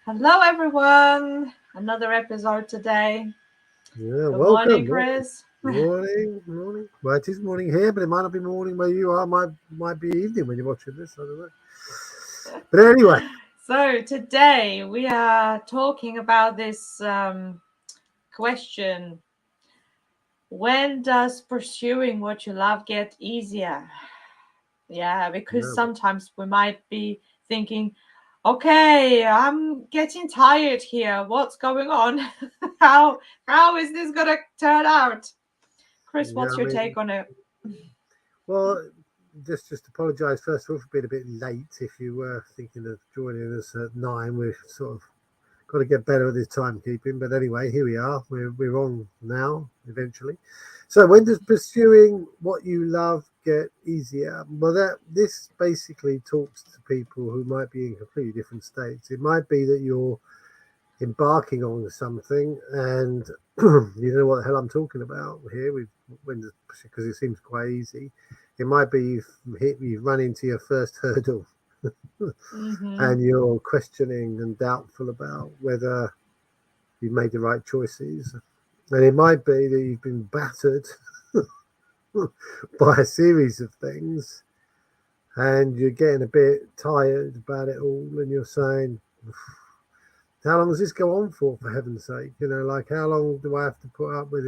Hello, everyone. Another episode today. Yeah, Good morning, welcome. Chris. Morning, morning. Well, it is morning here, but it might not be morning where you are. Might be evening when you're watching this. I don't know. But anyway, So, today we are talking about this question. When does pursuing what you love get easier? Yeah, because yeah, sometimes we might be thinking, okay, I'm getting tired here. What's going on? how is this gonna turn out? Chris, yeah. what's I your mean, take on it? well, just apologise first of all for being a bit late. If you were thinking of joining us at 9, we've sort of got to get better at this timekeeping. But anyway, here we are. We're on now. Eventually. So when does pursuing what you love get easier? Well, that this basically talks to people who might be in completely different states. It might be that you're embarking on something and you don't know what the hell I'm talking about here. Because it seems quite easy. It might be you've run into your first hurdle Mm-hmm. and you're questioning and doubtful about whether you made the right choices. And it might be that you've been battered by a series of things and you're getting a bit tired about it all and you're saying, how long does this go on for heaven's sake? Like how long do I have to put up with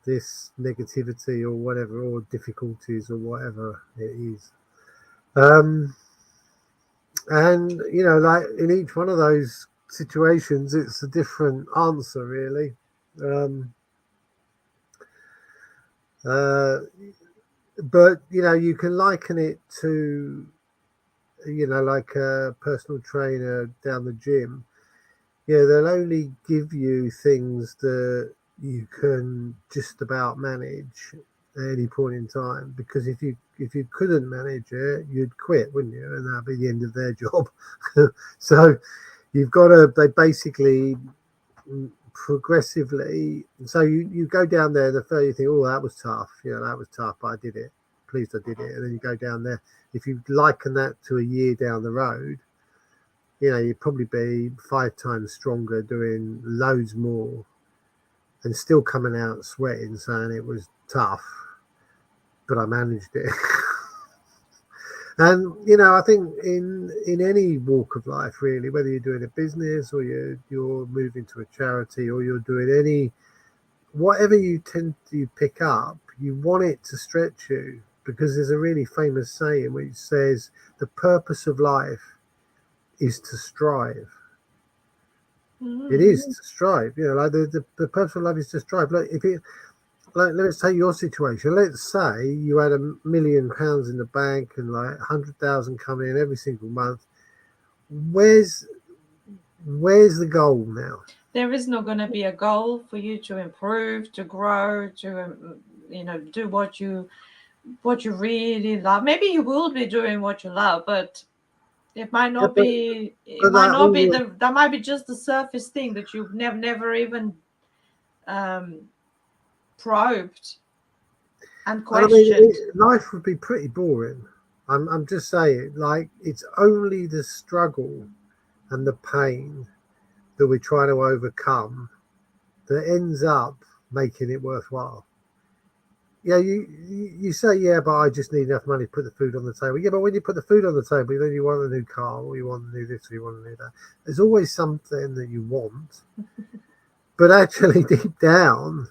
this negativity or whatever, or difficulties or whatever it is. Um, and like in each one of those situations, it's a different answer, really. Um, uh, but you can liken it to like a personal trainer down the gym. Yeah, they'll only give you things that you can just about manage at any point in time. Because if you couldn't manage it, you'd quit, wouldn't you? And that'd be the end of their job. So you've got to. They basically progressively. So you go down there. The first you think, oh, that was tough. That was tough. But I did it. Pleased I did it. And then you go down there. If you liken that to a year down the road, you'd probably be 5 times stronger, doing loads more, and still coming out sweating, saying it was tough, but I managed it. And I think in any walk of life, really, whether you're doing a business or you're moving to a charity or you're doing any whatever you tend to pick up, you want it to stretch you because there's a really famous saying which says the purpose of life is to strive. It Mm-hmm. is to strive, like the purpose of life is to strive. Like if it, like let's take your situation. Let's say you had £1 million in the bank and like 100,000 coming in every single month. Where's the goal now? There is not going to be a goal for you to improve, to grow, to do what you really love. Maybe you will be doing what you love, but it might Yeah, not be. It but might that not be all. the. That might be just the surface thing that you've never even um, probed and And I mean, questioned. life would be pretty boring. I'm just saying, like it's only the struggle and the pain that we're trying to overcome that ends up making it worthwhile. Yeah, you say, yeah, but I just need enough money to put the food on the table. Yeah, but when you put the food on the table, then you want a new car, or you want to do this, or you want to do that. There's always something that you want, but actually, deep down,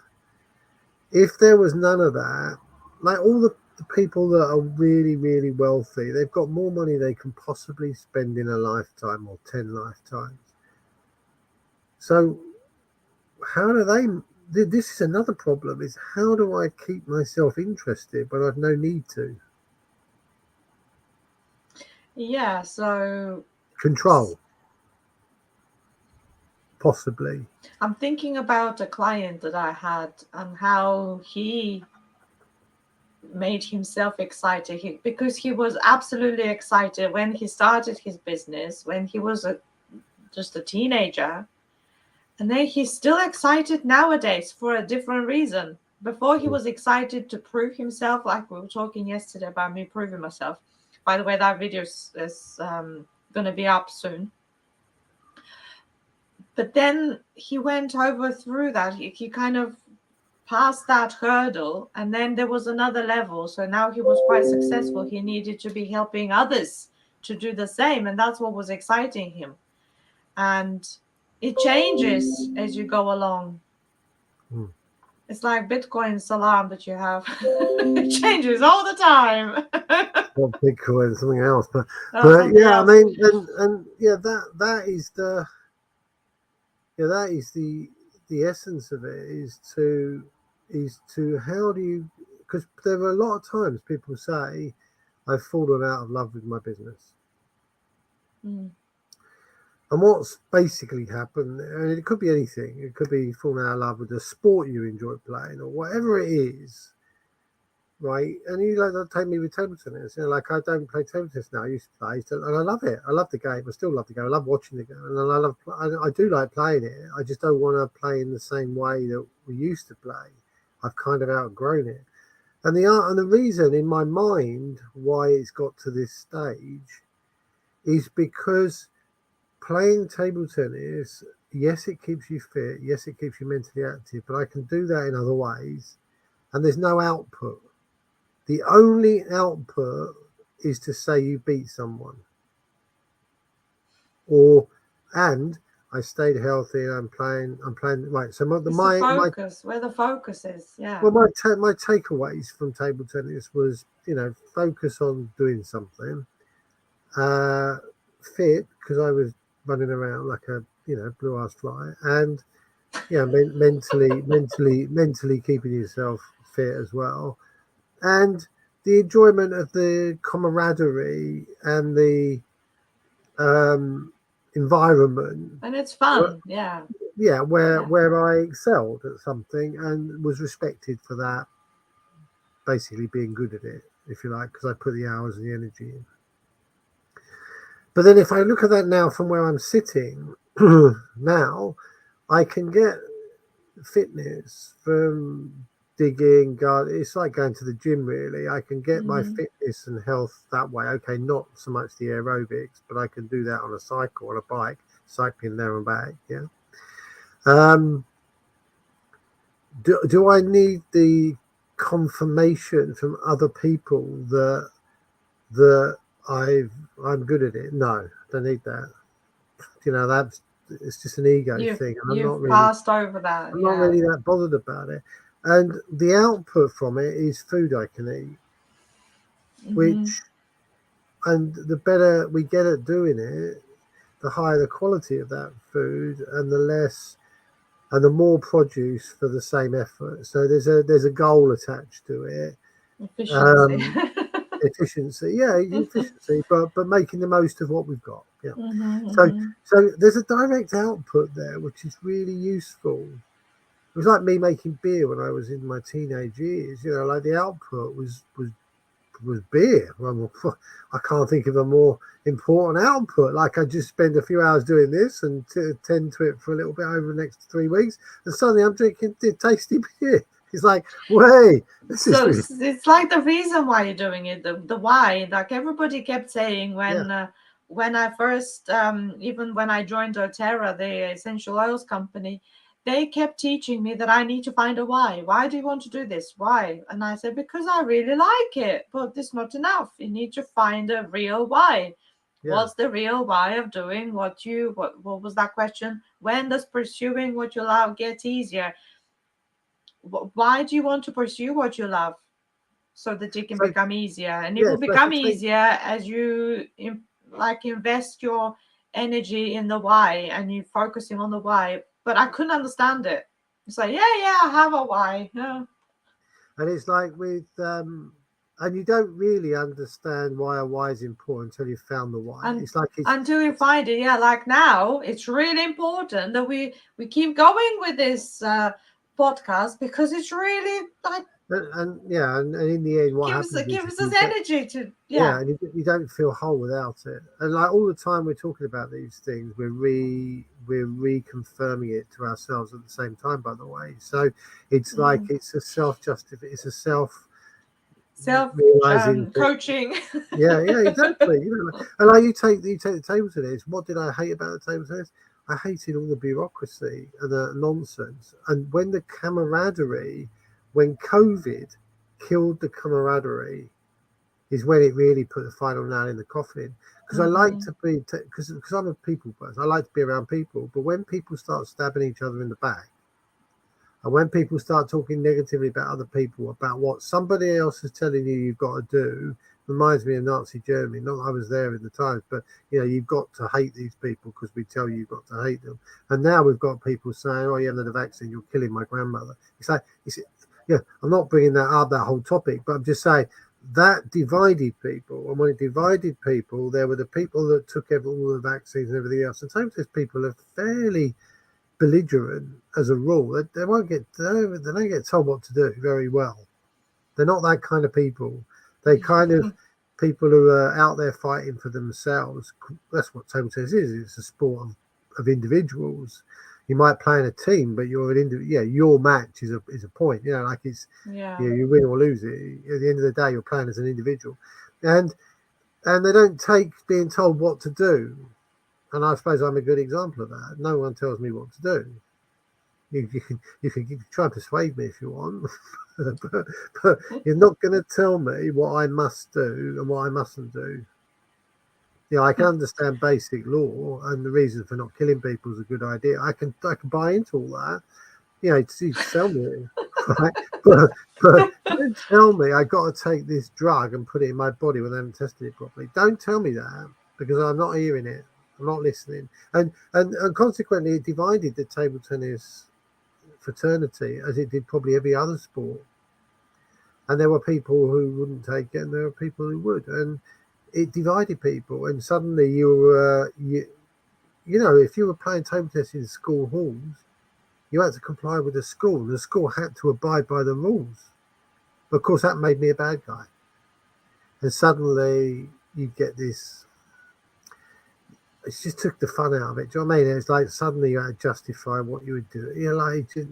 if there was none of that, like all the people that are really, really wealthy, they've got more money they can possibly spend in a lifetime or 10 lifetimes. So how do they? This is another problem: is how do I keep myself interested when I've no need to? Yeah. So Control, possibly. I'm thinking about a client that I had and how he made himself excited because he was absolutely excited when he started his business, when he was just a teenager. And then he's still excited nowadays for a different reason. Before he Mm. was excited to prove himself, like we were talking yesterday about me proving myself. By the way, that video is going to be up soon. But then he went over through that. He kind of passed that hurdle, and then there was another level. So now he was quite successful. He needed to be helping others to do the same, and that's what was exciting him. And it changes as you go along. Hmm. It's like Bitcoin's alarm that you have. It changes all the time. Not Bitcoin, something else, but Something yeah, I else. mean, and yeah, that is the the essence of it is to how do you, because there are a lot of times people say I've fallen out of love with my business. Mm. And what's basically happened, and it could be anything, it could be falling out of love with the sport you enjoy playing or whatever it is, right? And you like take me with table tennis, like I don't play table tennis now. I used to play, and I love it. I love the game. I still love the game. I love watching the game, and I do like playing it. I just don't want to play in the same way that we used to play. I've kind of outgrown it, and the reason in my mind why it's got to this stage is because playing table tennis, yes, it keeps you fit, yes, it keeps you mentally active, but I can do that in other ways, and there's no output. The only output is to say you beat someone, and I stayed healthy. And I'm playing right. So It's the focus, where the focus is. Yeah. well, my takeaways from table tennis was, focus on doing something, fit, because I was running around like a blue-ass fly, and mentally keeping yourself fit as well, and the enjoyment of the camaraderie and the environment. And it's fun. Yeah. Where I excelled at something and was respected for that, basically being good at it, if you like, because I put the hours and the energy in. But then if I look at that now from where I'm sitting now, I can get fitness from digging, garden. It's like going to the gym, really. I can get my fitness and health that way. Okay, not so much the aerobics, but I can do that on a cycle, on a bike, cycling there and back. Yeah. Do I need the confirmation from other people that I'm good at it? No, don't need that. It's just an ego thing, and You've passed over that. I'm not Yeah. really that bothered about it. And the output from it is food I can eat, and the better we get at doing it, the higher the quality of that food, and the more produce for the same effort. So there's a goal attached to it. Efficiency. Efficiency, efficiency, but making the most of what we've got. Yeah. So there's a direct output there, which is really useful. It was like me making beer when I was in my teenage years. Like the output was beer. Well, I can't think of a more important output. Like I just spend a few hours doing this and tend to it for a little bit over the next 3 weeks, and suddenly I'm drinking tasty beer. It's like, wait, this So is really... it's like the reason why you're doing it, the why. Like everybody kept saying when I first, even when I joined doTERRA, the essential oils company, they kept teaching me that I need to find a why. Why do you want to do this? Why? And I said, because I really like it, but it's not enough. You need to find a real why. Yeah. What's the real why of doing what was that question? When does pursuing what you love get easier? Why do you want to pursue what you love? So that it can become easier, and it will become easier as you invest your energy in the why and you're focusing on the why. But I couldn't understand it. It's like, I have a why. Yeah. And it's like with and you don't really understand why a why is important until you've found the why. It's like until you find it. Yeah, like now it's really important that we keep going with this podcast, because it's really like and in the end, what happens gives us energy to and you don't feel whole without it. And like all the time we're talking about these things, we're reconfirming it to ourselves at the same time, by the way. So it's like it's a self-realizing coaching. Yeah, exactly. And like you take the table tennis. What did I hate about the table tennis? I hated all the bureaucracy and the nonsense. And when the camaraderie, when COVID killed the camaraderie, is when it really put the final nail in the coffin. Because I like to be, because I'm a people person, I like to be around people. But when people start stabbing each other in the back, and when people start talking negatively about other people, about what somebody else is telling you you've got to do, reminds me of Nazi Germany. Not that I was there in the times, but you've got to hate these people because we tell you you've got to hate them. And now we've got people saying, "Oh, you haven't had a vaccine, you're killing my grandmother." It's like, I'm not bringing that up, that whole topic, but I'm just saying that divided people. And when it divided people, there were the people that took all the vaccines and everything else. And sometimes those people are fairly belligerent as a rule. They don't get told what to do very well. They're not that kind of people. They kind of people who are out there fighting for themselves. That's what table tennis is. It's a sport of individuals. You might play in a team, but you're an individual. Your match is a point. Like it's you win or lose it. At the end of the day, you're playing as an individual, and they don't take being told what to do. And I suppose I'm a good example of that. No one tells me what to do. You can try and persuade me if you want, but you're not going to tell me what I must do and what I mustn't do. I can understand basic law and the reason for not killing people is a good idea. I can buy into all that. You tell me, right? But don't tell me I got to take this drug and put it in my body when I haven't tested it properly. Don't tell me that, because I'm not hearing it. I'm not listening. And consequently, it divided the table tennis fraternity as it did probably every other sport. And there were people who wouldn't take it, and there were people who would. And it divided people. And suddenly if you were playing table tennis in school halls, you had to comply with the school. The school had to abide by the rules. Of course, that made me a bad guy. And suddenly you get this. It just took the fun out of it. Do you know what I mean? It's like suddenly you had to justify what you would do.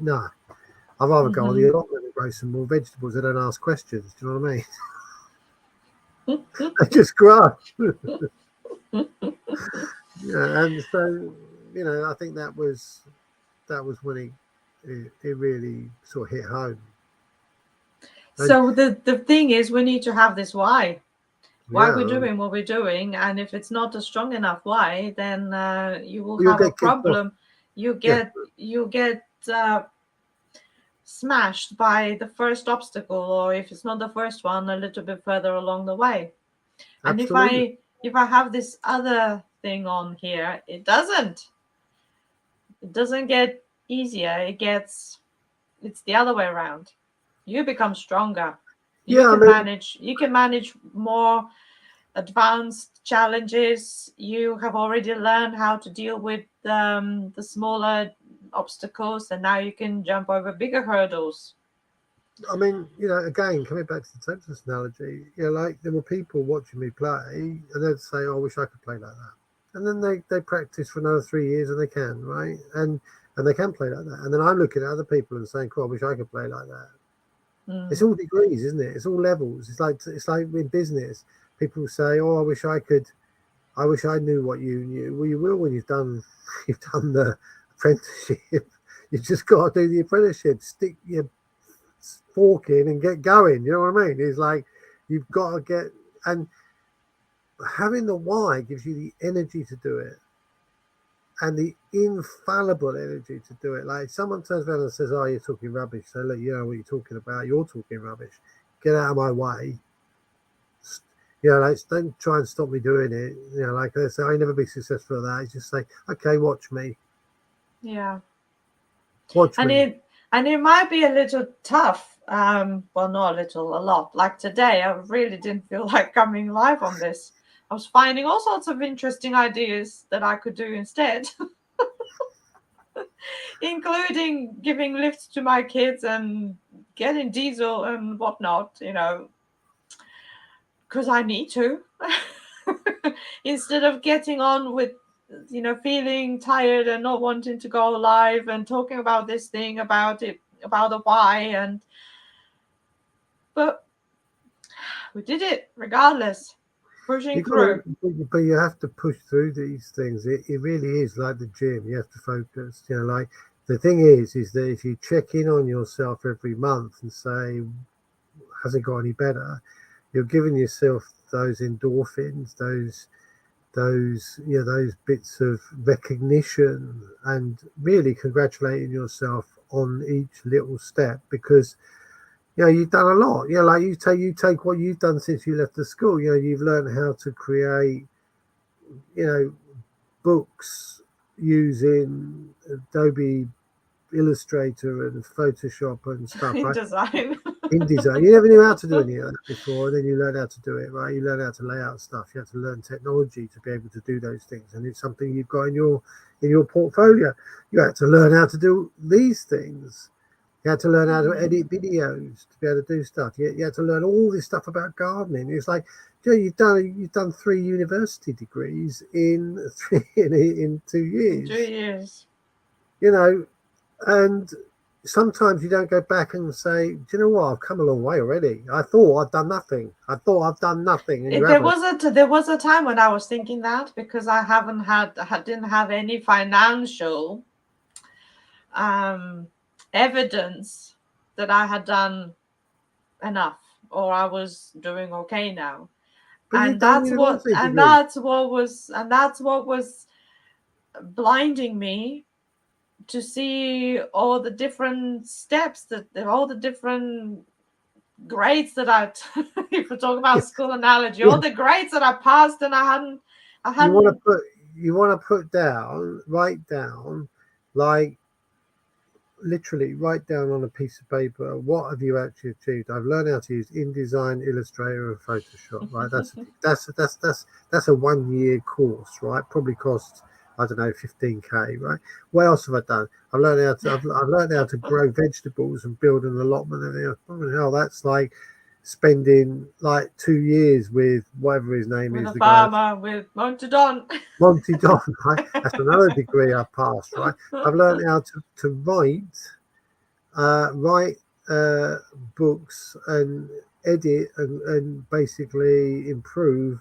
No. I'd rather go on the allotment and grow some more vegetables. I don't ask questions. Do you know what I mean? I just grow. And so I think that was when it really sort of hit home. So the thing is, we need to have this why we're doing what we're doing, and if it's not a strong enough why, then you will have a problem. You get smashed by the first obstacle, or if it's not the first one, a little bit further along the way. Absolutely. And if I have this other thing on here, it doesn't get easier. It's the other way around. You become stronger. You can manage more advanced challenges. You have already learned how to deal with the smaller obstacles, and now you can jump over bigger hurdles. I mean, again, coming back to the table tennis analogy, like there were people watching me play, and they'd say, "Oh, I wish I could play like that." And then they practice for another 3 years, and they can, right? And they can play like that. And then I'm looking at other people and saying, "Cool, I wish I could play like that." It's all degrees, isn't it? It's all levels. It's like in business, people say, "Oh, I wish I knew what you knew." Well, you will when you've done the apprenticeship. You've just got to do the apprenticeship. Stick your fork in and get going. You know what I mean? It's like you've got to get, and having the why gives you the energy to do it, and the infallible energy to do it. Like someone turns around and says, "Oh, you're talking rubbish." So look, you know what you're talking about. You're talking rubbish. Get out of my way. Like don't try and stop me doing it. Like they say, I'll never be successful at that. It's just say, "Okay, watch me." Yeah. Watch me. And it might be a little tough. Well, not a little, a lot. Like today, I really didn't feel like coming live on this. I was finding all sorts of interesting ideas that I could do instead, including giving lifts to my kids and getting diesel and whatnot, because I need to, instead of getting on with, feeling tired and not wanting to go live and talking about this thing, about the why. But we did it regardless. pushing through. But you have to push through these things. It really is like the gym. You have to focus. Like the thing is that if you check in on yourself every month and say, has it got any better? You're giving yourself those endorphins, those those bits of recognition, and really congratulating yourself on each little step, because you've done a lot. Like you take what you've done since you left the school. You've learned how to create books using Adobe Illustrator and Photoshop and stuff, right? Design. InDesign. You never knew how to do any of that before, and then you learn how to do it, right? You learn how to lay out stuff. You have to learn technology to be able to do those things, and it's something you've got in your portfolio. You have to learn how to do these things. You had to learn how to edit videos to be able to do stuff. You had to learn all this stuff about gardening. It's like, you've done 3 university degrees in 2 years. 2 years. And sometimes you don't go back and say, do you know what? I've come a long way already. I thought I'd done nothing. And There was a time when I was thinking that, because I didn't have any financial evidence that I had done enough, or I was doing okay now. And that's what was blinding me to see all the different steps, all the different grades that if we talk about school analogy, all the grades that I passed, and I hadn't. You want to write down, like, literally write down on a piece of paper, what have you actually achieved? I've learned how to use InDesign, Illustrator, and Photoshop. Right, that's a 1-year course, right? Probably costs, I don't know, 15k, right? What else have I done? I've learned how to grow vegetables and build an allotment. And hell, that's like spending like 2 years with whatever his name is, the farmer with Monty Don. Monty Don, right? That's another degree I passed, right? I've learned how to write books and edit and basically improve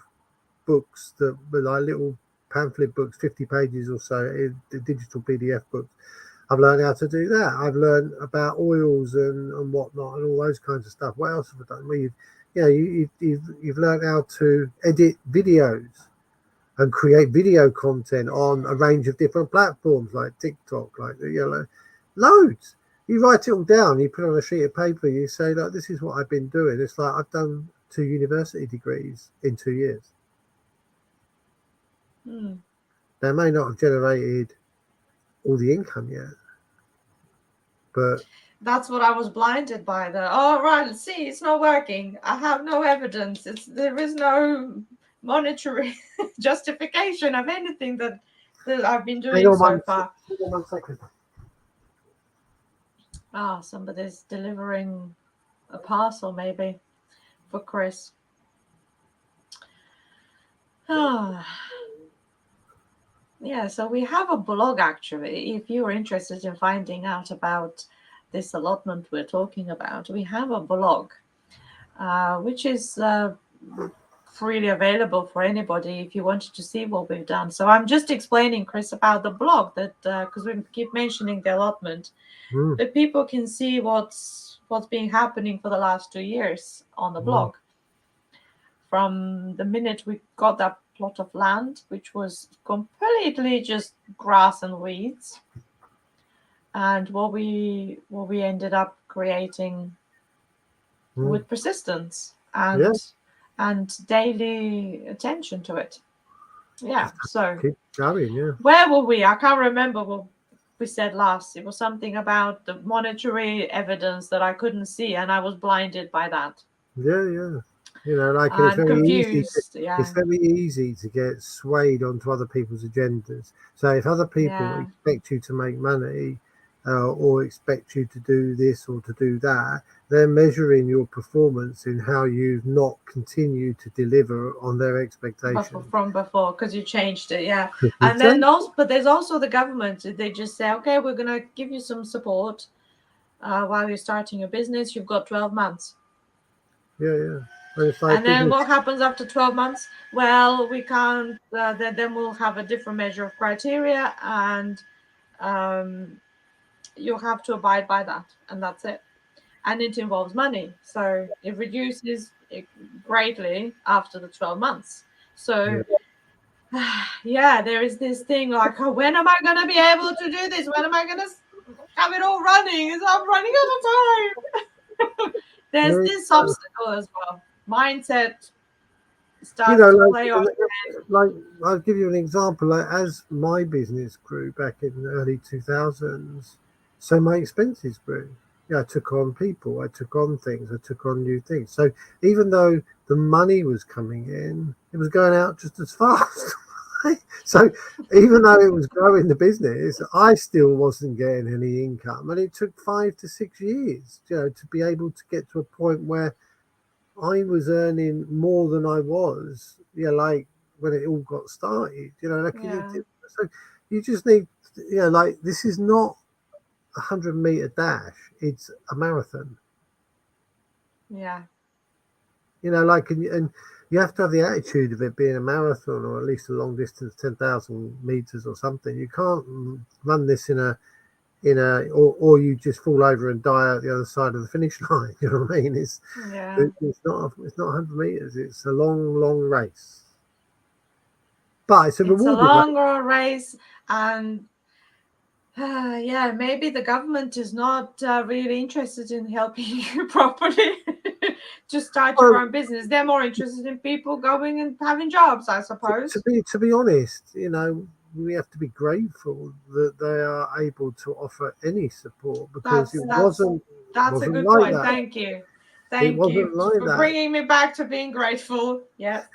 books that were like little pamphlet books, 50 pages or so, the digital PDF books. I've learned how to do that. I've learned about oils and whatnot and all those kinds of stuff. What else have I done? Well, you've learned how to edit videos and create video content on a range of different platforms like TikTok, like loads. You write it all down, you put it on a sheet of paper, you say, like, this is what I've been doing. It's like I've done 2 university degrees in 2 years. They may not have generated all the income yet, but that's what I was blinded by. Right, see, it's not working. I have no evidence. There is no monetary justification of anything that I've been doing so far. Somebody's delivering a parcel, maybe, for Chris. Yeah, so we have a blog, actually. If you're interested in finding out about this allotment we're talking about, we have a blog, which is freely available for anybody if you wanted to see what we've done. So I'm just explaining, Chris, about the blog, that because we keep mentioning the allotment, that people can see what's been happening for the last 2 years on the blog. From the minute we got that plot of land, which was completely just grass and weeds, and what we ended up creating with persistence and daily attention to it. Yeah. So keep going, where were we? I can't remember what we said last. It was something about the monetary evidence that I couldn't see, and I was blinded by that. Yeah. Like it's very easy to get swayed onto other people's agendas. So if other people expect you to make money or expect you to do this or to do that, they're measuring your performance in how you've not continued to deliver on their expectations from before, because you changed it. And then but there's also the government. They just say, okay, we're going to give you some support while you're starting your business. You've got 12 months. Yeah. And it's like And then business. what happens after 12 months? Well, we can't, then we'll have a different measure of criteria, and you have to abide by that, and that's it. And it involves money. So it reduces it greatly after the 12 months. So, yeah, there is this thing like, oh, when am I going to be able to do this? When am I going to have it all running? I'm running out of time. There's this obstacle as well. Mindset starts to play on. like I'll give you an example. Like, as my business grew back in the early 2000s, so my expenses grew. Yeah, I took on people, I took on things, I took on new things. So even though the money was coming in, it was going out just as fast. So even though it was growing the business, I still wasn't getting any income, and it took 5 to 6 years, to be able to get to a point where I was earning more than I was, like when it all got started. So you just need, like, this is not 100-meter dash; it's a marathon. Yeah. And you have to have the attitude of it being a marathon, or at least a long distance, 10,000 meters or something. You can't run this or you just fall over and die at the other side of the finish line. You know what I mean? It's not 100 meters. It's a long race, but it's a rewarding longer race. And maybe the government is not really interested in helping you properly to start your own business. They're more interested in people going and having jobs, I suppose. To be honest, we have to be grateful that they are able to offer any support, because that's a good like point. that. Thank you. Thank you for bringing me back to being grateful. Yes.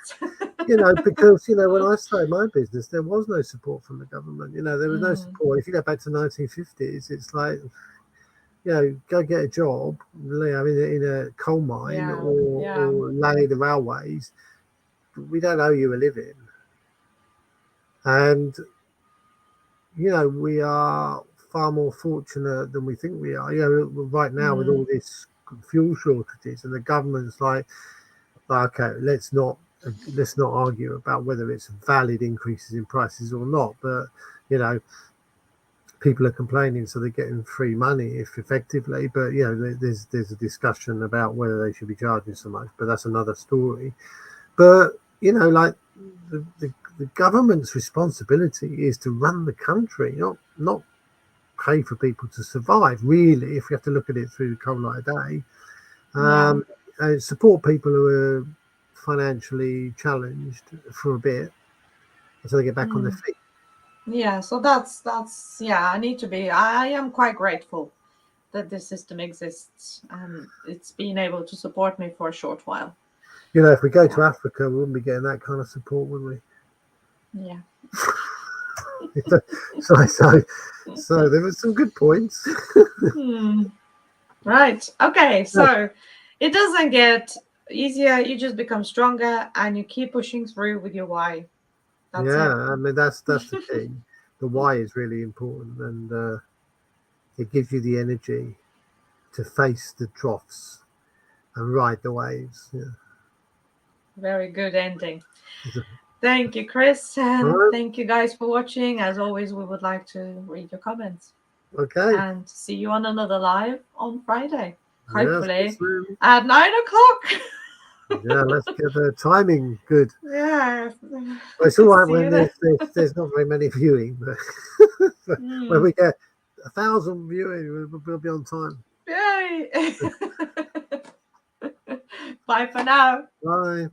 Because, when I started my business, there was no support from the government. There was no support. If you go back to the 1950s, it's like, go get a job, in a coal mine or lay the railways. We don't owe you a living. And, we are far more fortunate than we think we are. Right now with all this fuel shortages, and the government's like, okay, let's not argue about whether it's valid increases in prices or not. But, people are complaining, so they're getting free money if effectively. But, there's a discussion about whether they should be charging so much, but that's another story. But, like the government's responsibility is to run the country, not pay for people to survive, really, if you have to look at it through the cold light of day. And support people who are financially challenged for a bit until they get back on their feet. Yeah, so that's I am quite grateful that this system exists, and it's been able to support me for a short while. If we go to Africa, we wouldn't be getting that kind of support, would we? Yeah. So there were some good points. Right. Okay. So it doesn't get easier. You just become stronger, and you keep pushing through with your why. That's it. I mean, that's the key. The why is really important, and it gives you the energy to face the troughs and ride the waves. Yeah. Very good ending. Thank you, Chris, and thank you guys for watching. As always, we would like to read your comments. Okay. And see you on another live on Friday, hopefully at 9 o'clock. Yeah, let's get the timing good. Yeah. Well, it's all right when there's not very many viewing, but when we get 1,000 viewing, we'll be on time. Yay! Bye for now. Bye.